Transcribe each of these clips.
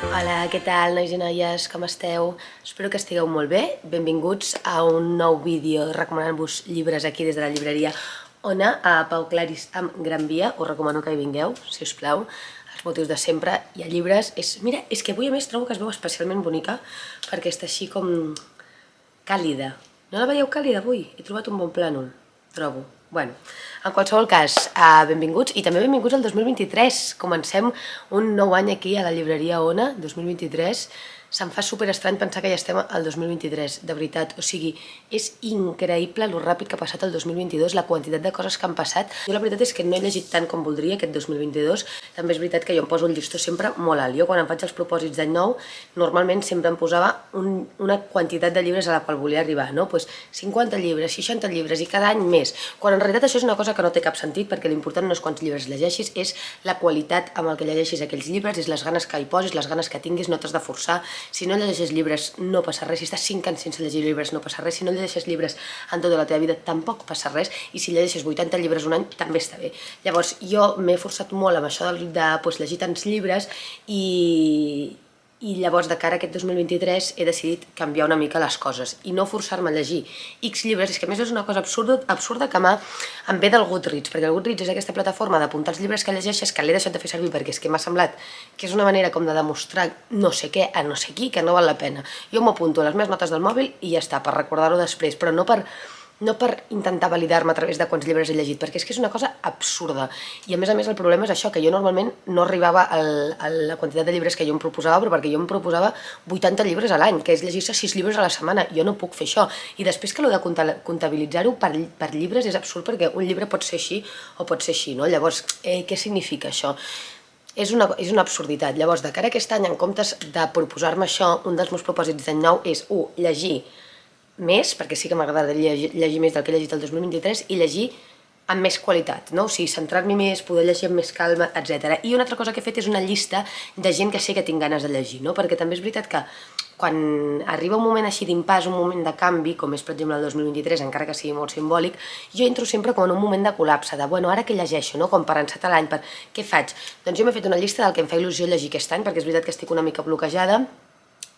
Hola, què tal, nois i noies? Com esteu? Espero que estigueu molt bé. Benvinguts a un nou vídeo recomanant-vos llibres aquí des de la llibreria Ona, a Pau Claris amb Gran Via. Us recomano que hi vingueu, si us plau. Els motius de sempre. Hi ha llibres. Mira, és que avui a més trobo que es veu especialment bonica perquè està així com càlida. No la veieu càlida avui? He trobat un bon plànol, trobo. Bueno, en qualsevol cas, benvinguts i també benvinguts al 2023. Comencem un nou any aquí a la llibreria Ona, 2023. Se'm fa super estrany pensar que ja estem al 2023, de veritat. O sigui, és increïble lo ràpid que ha passat el 2022, la quantitat de coses que han passat. Jo la veritat és que no he llegit tant com voldria aquest 2022. També és veritat que jo em poso el llistó sempre molt alt. Jo quan em faig els propòsits d'any nou, normalment sempre em posava una quantitat de llibres a la qual volia arribar, no? Pues 50 llibres, 60 llibres i cada any més. Quan en realitat això és una cosa que no té cap sentit, perquè l'important no és quants llibres llegeixis, és la qualitat amb el que llegeixis aquells llibres, és les ganes que hi posis, les ganes que tinguis, no t'has de forçar. Si no llegeixes llibres no passa res, si estàs 5 anys sense llegir llibres no passa res, si no llegeixes llibres en tota la teva vida tampoc passa res, i si llegeixes 80 llibres un any també està bé. Llavors jo m'he forçat molt amb això de llegir tants llibres i llavors de cara a aquest 2023 he decidit canviar una mica les coses i no forçar-me a llegir X llibres. És que a més és una cosa absurda que em ve del Goodreads, perquè el Goodreads és aquesta plataforma d'apuntar els llibres que llegeixes, que l'he deixat de fer servir perquè és que m'ha semblat que és una manera com de demostrar no sé què a no sé qui que no val la pena. Jo m'apunto a les meves notes del mòbil i ja està, per recordar-ho després, però no per intentar validar-me a través de quants llibres he llegit, perquè és que és una cosa absurda. I a més el problema és això, que jo normalment no arribava a la quantitat de llibres que jo em proposava, però perquè jo em proposava 80 llibres a l'any, que és llegir-se 6 llibres a la setmana. Jo no puc fer això. I després que l'ho de comptabilitzar-ho per llibres és absurd, perquè un llibre pot ser així o pot ser així, no? Llavors, què significa això? És una absurditat. Llavors, de cara a aquest any, en comptes de proposar-me això, un dels meus propòsits d'any nou és, llegir més, perquè sí que m'agradaria llegir més del que he llegit el 2023, i llegir amb més qualitat, no? O sigui, centrar-m'hi més, poder llegir amb més calma, etc. I una altra cosa que he fet és una llista de gent que sé que tinc ganes de llegir, no? Perquè també és veritat que quan arriba un moment així d'impàs, un moment de canvi, com és per exemple el 2023, encara que sigui molt simbòlic, jo entro sempre com en un moment de col·lapse, de bueno, ara què llegeixo, no? Com per encetar l'any, què faig? Doncs jo m'he fet una llista del que em fa il·lusió llegir aquest any, perquè és veritat que estic una mica bloquejada,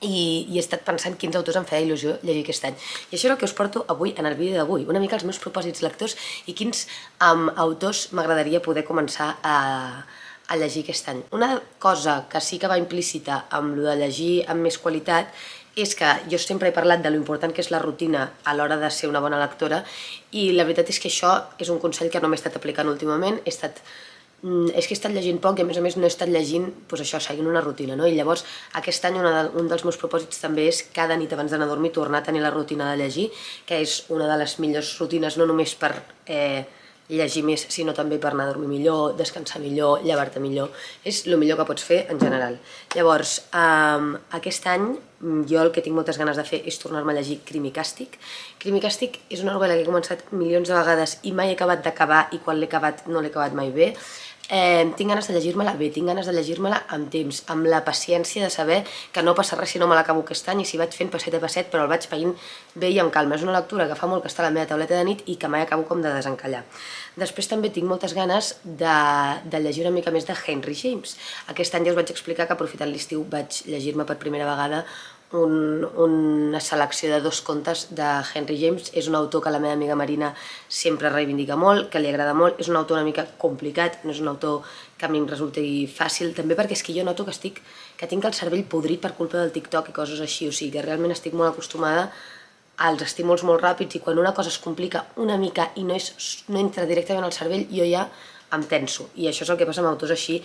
i he estat pensant quins autors em feia il·lusió llegir aquest any. I això és el que us porto avui en el vídeo d'avui, una mica els meus propòsits lectors i quins autors m'agradaria poder començar a llegir aquest any. Una cosa que sí que va implícita amb el de llegir amb més qualitat és que jo sempre he parlat de lo important que és la rutina a l'hora de ser una bona lectora, i la veritat és que això és un consell que no m'he estat aplicant últimament. És que he estat llegint poc i a més no he estat llegint això, seguint una rutina, no? I llavors aquest any un dels meus propòsits també és cada nit abans d'anar a dormir tornar a tenir la rutina de llegir, que és una de les millors rutines, no només per llegir més, sinó també per anar a dormir millor, descansar millor, llevar-te millor. És el millor que pots fer en general. Llavors, aquest any jo el que tinc moltes ganes de fer és tornar-me a llegir Crim i Càstig. Crim i Càstig és una novel·la que he començat milions de vegades i mai he acabat d'acabar, i quan l'he acabat no l'he acabat mai bé. Tinc ganes de llegir-me-la bé, tinc ganes de llegir-me-la amb temps, amb la paciència de saber que no passa res si no me l'acabo aquest any i si vaig fent passet a passet, però el vaig veient bé i amb calma. És una lectura que fa molt que està a la meva tauleta de nit i que mai acabo com de desencallar. Després també tinc moltes ganes de llegir una mica més de Henry James. Aquest any ja us vaig explicar que aprofitant l'estiu vaig llegir-me per primera vegada una selecció de 2 contes de Henry James. És un autor que la meva amiga Marina sempre reivindica molt, que li agrada molt. És un autor una mica complicat, no és un autor que a mi em resulti fàcil, també perquè és que jo noto que tinc el cervell podrit per culpa del TikTok i coses així, o sigui que realment estic molt acostumada als estímuls molt ràpids, i quan una cosa es complica una mica i no entra directament al cervell, jo ja em tenso, i això és el que passa amb autors així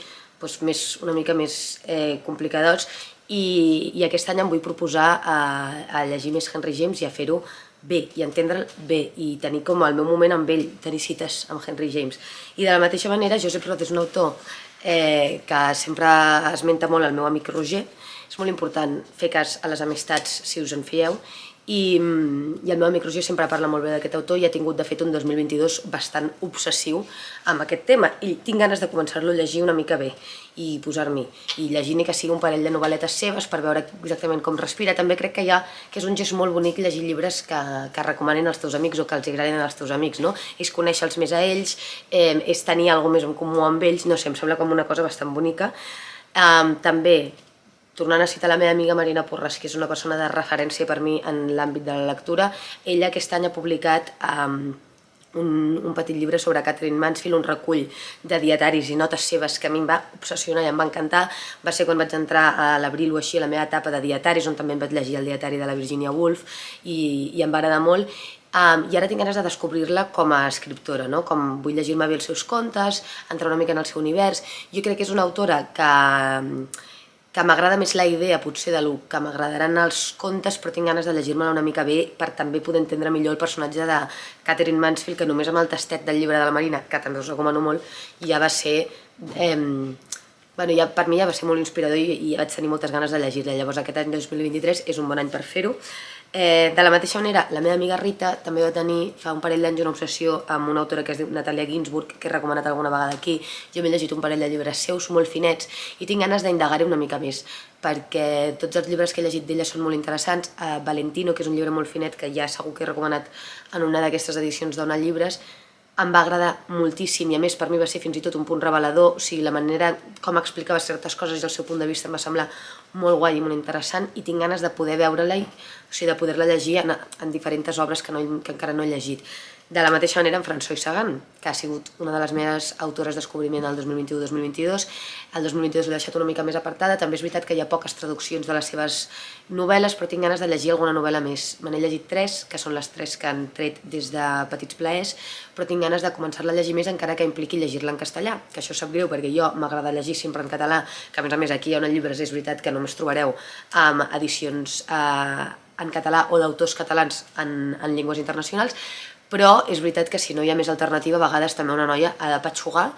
una mica més complicadors. I aquest any em vull proposar a llegir més Henry James i a fer-ho bé, i entendre'l bé, i tenir com el meu moment amb ell, tenir cites amb Henry James. I de la mateixa manera, Joseph Roth és un autor que sempre esmenta molt el meu amic Roger. És molt important fer cas a les amistats si us en fieu, i el meu amic Roger sempre parla molt bé d'aquest autor i ha tingut de fet un 2022 bastant obsessiu amb aquest tema i tinc ganes de començar-lo a llegir una mica bé i posar-m'hi i llegir ni que sigui un parell de novel·letes seves per veure exactament com respira. També crec que és un gest molt bonic llegir llibres que recomanen als teus amics o que els agradin als teus amics, no? És conèixer-los més a ells, és tenir alguna més en comú amb ells, no sé, em sembla com una cosa bastant bonica. També tornant a citar la meva amiga Marina Porras, que és una persona de referència per mi en l'àmbit de la lectura, ella aquest any ha publicat un petit llibre sobre Katherine Mansfield, un recull de dietaris i notes seves que a mi em va obsessionar i em va encantar. Va ser quan vaig entrar a l'abril o així a la meva etapa de dietaris, on també em vaig llegir el dietari de la Virginia Woolf i em va agradar molt. I ara tinc ganes de descobrir-la com a escriptora, no? Com vull llegir-me bé els seus contes, entrar una mica en el seu univers. Jo crec que és una autora que m'agrada més la idea potser de lo que m'agradaran els contes, però tinc ganes de llegir-me-la una mica bé per també poder entendre millor el personatge de Katherine Mansfield, que només amb el tastet del llibre de la Marina, que també us recomano molt, ja va ser... per mi ja va ser molt inspirador i ja vaig tenir moltes ganes de llegir-la. Llavors aquest any 2023 és un bon any per fer-ho. De la mateixa manera, la meva amiga Rita també va tenir fa un parell d'anys una obsessió amb una autora que es diu Natalia Ginzburg, que he recomanat alguna vegada aquí. Jo m'he llegit un parell de llibres seus molt finets i tinc ganes d'indagar-hi una mica més, perquè tots els llibres que he llegit d'ella són molt interessants. Valentino, que és un llibre molt finet que ja segur que he recomanat en una d'aquestes edicions d'Ona Llibres, em va agradar moltíssim i a més per mi va ser fins i tot un punt revelador, o sigui, la manera com explicava certes coses i el seu punt de vista em va semblar molt guai i molt interessant i tinc ganes de poder veure-la, o sigui, de poder-la llegir en diferents obres que encara no he llegit. De la mateixa manera, en Françoise Sagan, que ha sigut una de les meves autores descobriment el 2021-2022. El 2022 l'he deixat una mica més apartada. També és veritat que hi ha poques traduccions de les seves novel·les, però tinc ganes de llegir alguna novel·la més. Me n'he llegit 3, que són les 3 que han tret des de Petits Plaers, però tinc ganes de començar-la a llegir més encara que impliqui llegir-la en castellà, que això sap greu perquè jo m'agrada llegir sempre en català, que a més aquí hi ha una llibres, és veritat que només trobareu edicions en català o d'autors catalans en llengües internacionals, però és veritat que si no hi ha més alternativa, a vegades també una noia ha de patxugar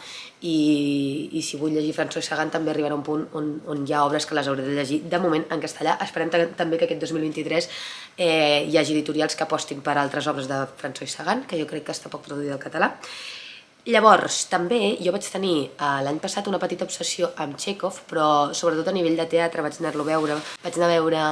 i si vull llegir Françoise Sagan també arribarà un punt on hi ha obres que les hauré de llegir de moment en castellà. Esperem també que aquest 2023 hi hagi editorials que apostin per altres obres de Françoise Sagan, que jo crec que està poc traduïda al català. Llavors, també jo vaig tenir l'any passat una petita obsessió amb Chekhov, però sobretot a nivell de teatre vaig anar-lo a veure. Vaig anar a veure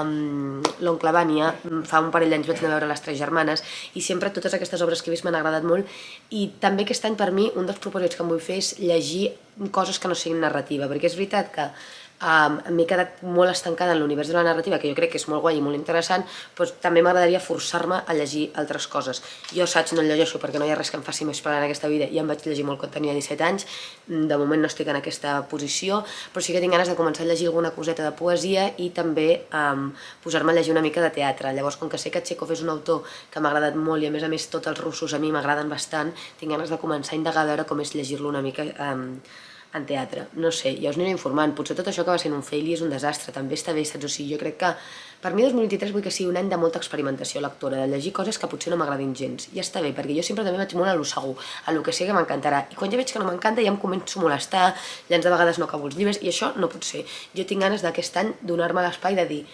l'Oncle Vanya, fa un parell d'anys vaig anar a veure Les Tres Germanes, i sempre totes aquestes obres que he vist m'han agradat molt. I també aquest any per mi un dels propòsits que em vull fer és llegir coses que no siguin narrativa, perquè és veritat que m'he quedat molt estancada en l'univers de la narrativa, que jo crec que és molt guai i molt interessant, però també m'agradaria forçar-me a llegir altres coses. Jo assaig no el llegeixo perquè no hi ha res que em faci més plaer en aquesta vida, ja em vaig llegir molt quan tenia 17 anys, de moment no estic en aquesta posició, però sí que tinc ganes de començar a llegir alguna coseta de poesia i també posar-me a llegir una mica de teatre. Llavors, com que sé que Chekhov és un autor que m'ha agradat molt i a més tots els russos a mi m'agraden bastant, tinc ganes de començar a indagar a veure com és llegir-lo una mica en teatre. No sé, ja us aniré informant. Potser tot això que va ser un fail i és un desastre, també està bé, saps? O sigui, jo crec que per mi 2023 vull que sigui un any de molta experimentació lectora, de llegir coses que potser no m'agradin gens. Ja està bé, perquè jo sempre també vaig molt a lo segur, a lo que sé que m'encantarà. I quan ja veig que no m'encanta ja em començo a molestar, llavors de vegades no acabo els llibres, i això no pot ser. Jo tinc ganes d'aquest any donar-me l'espai de dir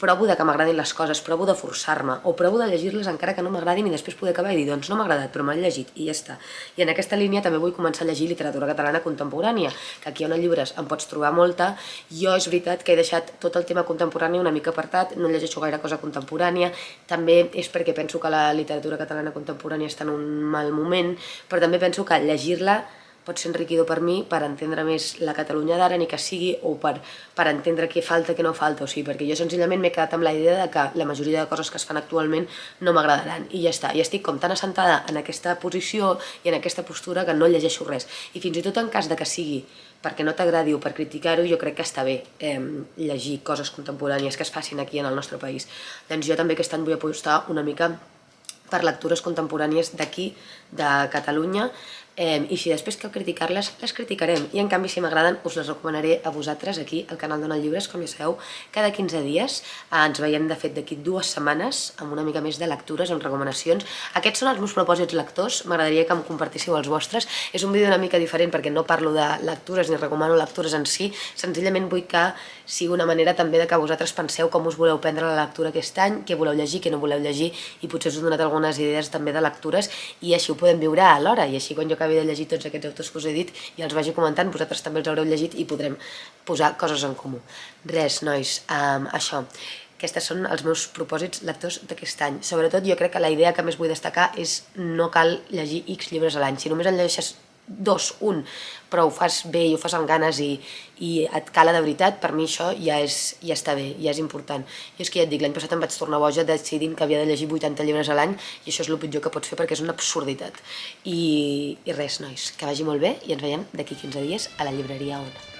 provo de que m'agradin les coses, provo de forçar-me, o provo de llegir-les encara que no m'agradin i després poder acabar i dir, doncs no m'ha agradat, però m'han llegit i ja està. I en aquesta línia també vull començar a llegir literatura catalana contemporània, que aquí on a llibres en pots trobar molta. Jo és veritat que he deixat tot el tema contemporani una mica apartat, no llegeixo gaire cosa contemporània, també és perquè penso que la literatura catalana contemporània està en un mal moment, però també penso que llegir-la pot ser enriquidor per mi, per entendre més la Catalunya d'ara, ni que sigui, o per entendre què falta, què no falta, o sigui, perquè jo senzillament m'he quedat amb la idea de que la majoria de coses que es fan actualment no m'agradaran, i ja està. I estic com tan assentada en aquesta posició i en aquesta postura que no llegeixo res. I fins i tot en cas de que sigui perquè no t'agradi o per criticar-ho, jo crec que està bé llegir coses contemporànies que es facin aquí en el nostre país. Doncs jo també aquest any vull apostar una mica per lectures contemporànies d'aquí, de Catalunya. I si després cal criticar-les, les criticarem. I en canvi, si m'agraden, us les recomanaré a vosaltres aquí, al canal Dona Llibres, com ja sabeu, cada 15 dies. Ens veiem, de fet, d'aquí 2 setmanes, amb una mica més de lectures, amb recomanacions. Aquests són els meus propòsits lectors, m'agradaria que em compartíssiu els vostres. És un vídeo una mica diferent perquè no parlo de lectures ni recomano lectures en si, senzillament vull que sigui una manera també de que vosaltres penseu com us voleu prendre la lectura aquest any, què voleu llegir, què no voleu llegir, i potser us he donat algunes idees també de lectures, i així ho podem viure alhora, i així quan jo acabi de llegir tots aquests autors que us he dit i els vagi comentant, vosaltres també els haureu llegit i podrem posar coses en comú. Res, nois, això. Aquests són els meus propòsits lectors d'aquest any. Sobretot jo crec que la idea que més vull destacar és no cal llegir X llibres a l'any. Si només en llegeixes 2, 1, però ho fas bé i ho fas amb ganes i et cala de veritat, per mi això ja està bé, ja és important. Jo és que ja et dic, l'any passat em vaig tornar boja decidint que havia de llegir 80 llibres a l'any i això és el pitjor que pots fer perquè és una absurditat. I res, nois, que vagi molt bé i ens veiem d'aquí 15 dies a la llibreria Ona.